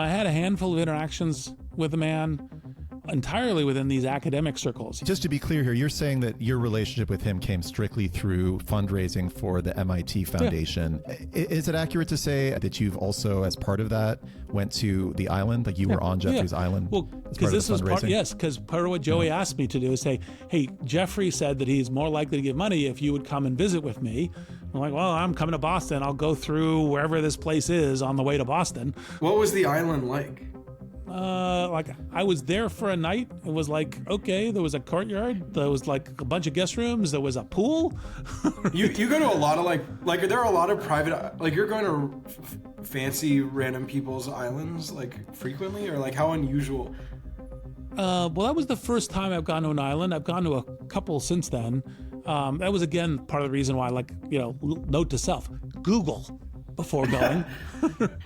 I had a handful of interactions with the man, entirely within these academic circles. Just to be clear here, you're saying that your relationship with him came strictly through fundraising for the MIT Foundation. Yeah. Is it accurate to say that you've also, as part of that, went to the island? Like you were on Jeffrey's island? Well, because this was part, because part of what Joey asked me to do is say, hey, Jeffrey said that he's more likely to give money if you would come and visit with me. I'm like, well, I'm coming to Boston. I'll go through wherever this place is on the way to Boston. What was the island like? Like I was there for a night. It was like, okay, there was a courtyard. There was like a bunch of guest rooms. There was a pool. You go to a lot of like there are a lot of private, like you're going to fancy random people's islands like frequently, or like how unusual? Well, that was the first time I've gone to an island. I've gone to a couple since then. That was again part of the reason why, like, you know, note to self, Google before going.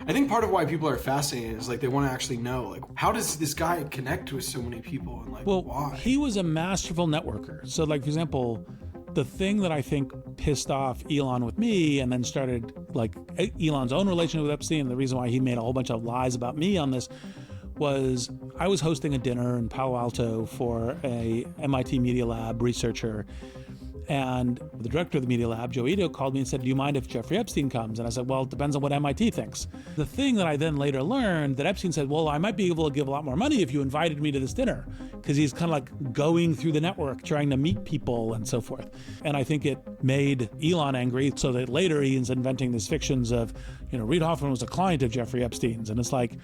I think part of why people are fascinated is like they want to actually know, like, how does this guy connect with so many people, and like, why? He was a masterful networker. So, like, for example, the thing that I think pissed off Elon with me, and then started like Elon's own relationship with Epstein, and the reason why he made a whole bunch of lies about me on this, was I was hosting a dinner in Palo Alto for a MIT Media Lab researcher. And the director of the Media Lab, Joe Ito, called me and said, do you mind if Jeffrey Epstein comes? And I said, well, it depends on what MIT thinks. The thing that I then later learned, that Epstein said, well, I might be able to give a lot more money if you invited me to this dinner, because he's kind of like going through the network, trying to meet people and so forth. And I think it made Elon angry, so that later he's inventing these fictions of, you know, Reid Hoffman was a client of Jeffrey Epstein's. And it's like,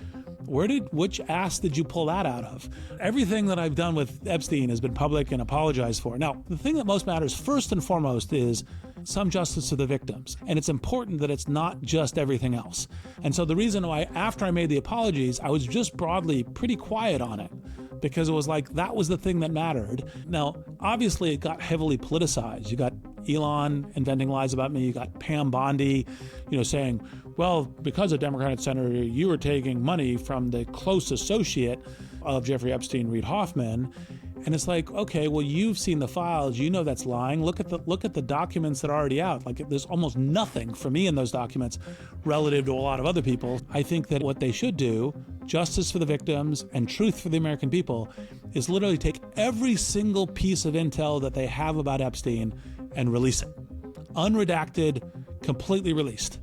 which ass did you pull that out of? Everything that I've done with Epstein has been public and apologized for. Now, the thing that most matters first and foremost is some justice to the victims. And it's important that it's not just everything else. And so the reason why, after I made the apologies, I was just broadly pretty quiet on it, because it was like, that was the thing that mattered. Now, obviously it got heavily politicized. You got Elon inventing lies about me. You got Pam Bondi, you know, saying, well, because a Democratic senator, you were taking money from the close associate of Jeffrey Epstein, Reid Hoffman. And it's like, okay, well, you've seen the files, you know that's lying. Look at the documents that are already out. Like, there's almost nothing for me in those documents relative to a lot of other people. I think that what they should do, justice for the victims and truth for the American people, is literally take every single piece of intel that they have about Epstein and release it. Unredacted, completely released.